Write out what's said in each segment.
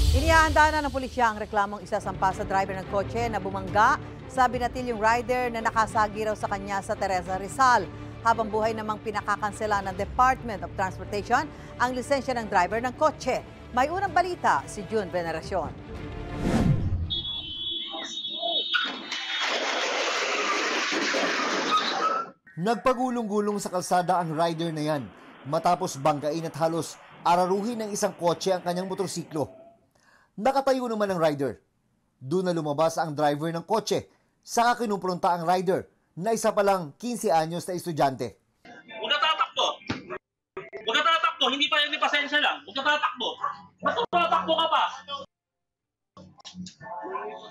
Inihahanda na ng pulisya ang reklamong isasampa sa driver ng kotse na bumangga sa binatilyong rider na nakasagi raw sa kanya sa Teresa Rizal. Habang buhay namang pinakakansela ng Department of Transportation ang lisensya ng driver ng kotse. May unang balita si June Veneracion. Nagpagulong-gulong sa kalsada ang rider na yan matapos banggain at halos araruhin ng isang kotse ang kanyang motorsiklo. Nakatayo naman ang rider. Doon na lumabas ang driver ng kotse, saka kinumpronta ang rider na isa pa lang 15 anyos na estudyante. Huwag ka tatakbo! Huwag ka tatakbo! Hindi pasensya lang. Huwag ka tatakbo! Bakit tumatakbo ka pa?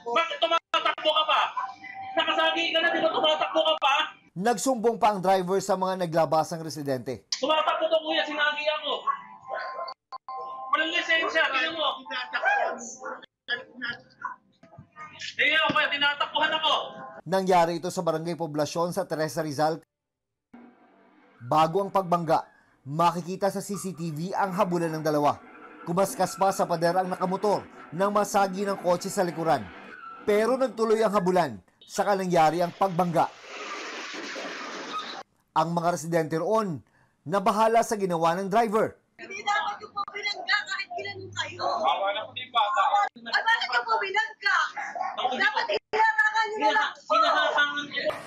Bakit tumatakbo ka pa? Nakasagi ka na, di ba tumatakbo ka pa? Nagsumbong pa ang driver sa mga naglabasang residente. Tumatakbo to kuya, sinagi ako. Walang lisensya, tingnan mo. Tingnan mo kuya, tinatakbuhan ako. Nangyari ito sa Barangay Poblasyon sa Teresa Rizal. Bago ang pagbangga, makikita sa CCTV ang habulan ng dalawa. Kumaskas pa sa pader ang nakamotor nang masagi ng kotse sa likuran. Pero nagtuloy ang habulan, saka nangyari ang pagbangga. Ang mga residente roon na bahala sa ginawa ng driver. Hindi dapat yung po binangga kahit ginanong kayo. Ay, bakit yung po binangga? Dapat ilarangan nyo na lang.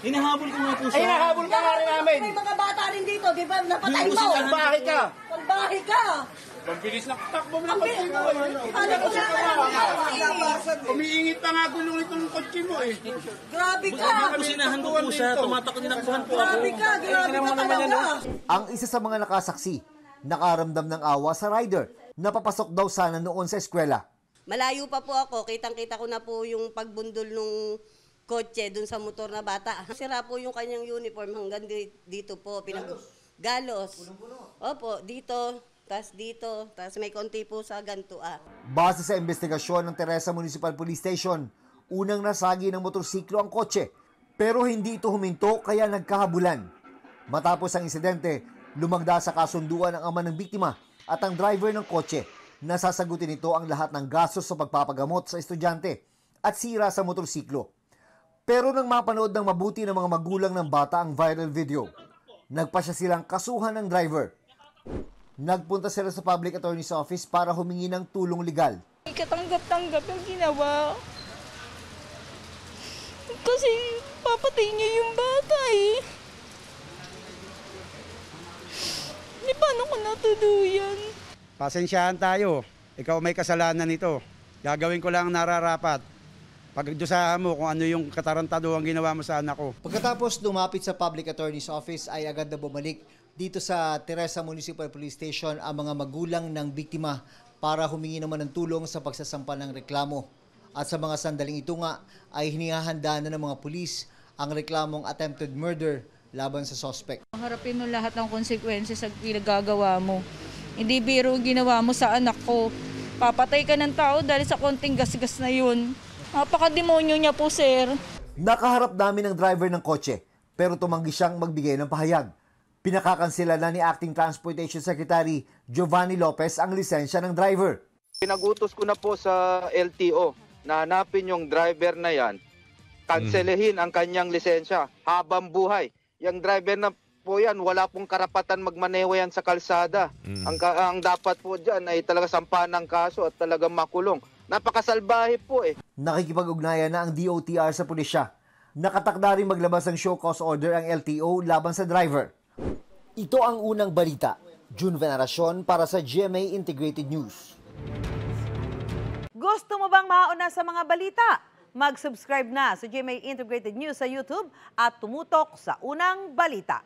Hinahabol ko nga po siya. Ay, hinahabol ka nga rin namin. May mga bata rin dito, di ba? Napatay mo. Pagbahay ka. Pagbahay ka. Pagbilis na takbo mo na Ang kotse mo. Alam ko na. Umiingit pa nga gulong itong kotse mo eh. Grabe ka. Pusinahan ko po siya, tumatakbo tinakbuhan po ako. Grabe ka talaga. Ang isa sa mga nakasaksi, nakaramdam ng awa sa rider na papasok daw sana noon sa eskwela. Malayo pa po ako, kitang-kita ko na po yung pagbundol nung kotse dun sa motor na bata. Sira po yung kanyang uniform hanggang dito po. Galos. Opo, dito, tas may konti po sa gantua. Base sa investigasyon ng Teresa Municipal Police Station, unang nasagi ng motorsiklo ang kotse, pero hindi ito huminto kaya nagkahabulan. Matapos ang insidente, lumagda sa kasunduan ang ama ng biktima at ang driver ng kotse. Nasasagutin nito ang lahat ng gastos sa pagpapagamot sa estudyante at sira sa motorsiklo. Pero nang mapanood ng mabuti ng mga magulang ng bata ang viral video, nagpasya silang kasuhan ng driver. Nagpunta sila sa Public Attorney's Office para humingi ng tulong legal. Katanggap-tanggap yung ginawa. Kasi papatay niya yung bata eh. Di paano ko natuluyan? Pasensyahan tayo. Ikaw may kasalanan nito. Gagawin ko lang ang nararapat. Pagdusahan mo kung ano yung katarantado ang ginawa mo sa anak ko. Pagkatapos lumapit sa Public Attorney's Office ay agad na bumalik dito sa Teresa Municipal Police Station ang mga magulang ng biktima para humingi naman ng tulong sa pagsasampa ng reklamo. At sa mga sandaling ito nga ay hinihahanda na ng mga pulis ang reklamong attempted murder laban sa suspect. Harapin mo lahat ng konsekwensya sa pinagagawa mo. Hindi biro ginawa mo sa anak ko. Papatay ka ng tao dahil sa konting gasgas na yun. Napakademonyo niya po, sir. Nakaharap namin ang driver ng kotse pero tumanggi siyang magbigay ng pahayag. Pinakakansela na ni Acting Transportation Secretary Giovanni Lopez ang lisensya ng driver. Pinagutos ko na po sa LTO na hanapin yung driver na yan, kanselehin ang kanyang lisensya habang buhay. Yung driver na po yan, wala pong karapatan magmaneho yan sa kalsada. Ang dapat po dyan ay talaga sampahan ng kaso at talagang makulong. Napakasalbahe po eh. Nakikipag-ugnayan na ang DOTR sa pulisya. Nakatakda rin maglabas ng show cause order ang LTO laban sa driver. Ito ang unang balita. June Veneracion para sa GMA Integrated News. Gusto mo bang mauna sa mga balita? Mag-subscribe na sa GMA Integrated News sa YouTube at tumutok sa unang balita.